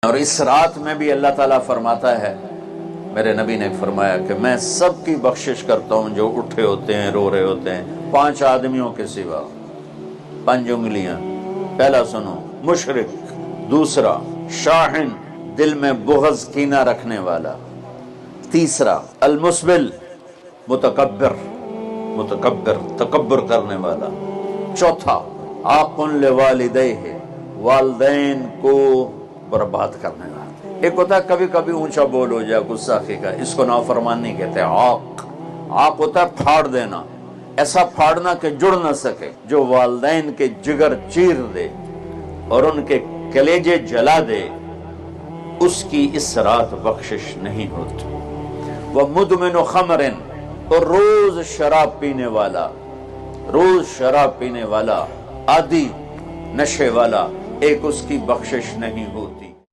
और इस रात में भी अल्लाह ताला फरमाता है, मेरे नबी ने फरमाया कि मैं सबकी बख्शिश करता हूँ जो उठे होते हैं, रो रहे होते हैं, 5 आदमियों के सिवा। 5 उंगलियां। पहला सुनो, मुशरिक। दूसरा, शाहिन, दिल में बुग़्ज़ कीना रखने वाला। तीसरा, अलमुस्बिल, मुतकब्बिर, तकब्बुर करने वाला। चौथा, आक़ुन लिवालिदैहि, वालिदैन को बर्बाद करने वाला। एक होता है कभी कभी ऊंचा बोल हो जाए, गुस्साखी का, इसको नाफरमानी कहते हैं। आक होता है फाड़ देना, ऐसा फाड़ना कि जुड़ ना सके, जो वालिदैन के जिगर चीर दे और उनके कलेजे जला दे, उसकी इस रात बख्शिश नहीं होती। वह मुदमिन खमरिन, और रोज शराब पीने वाला, आदि नशे वाला, एक उसकी बख्शिश नहीं होती।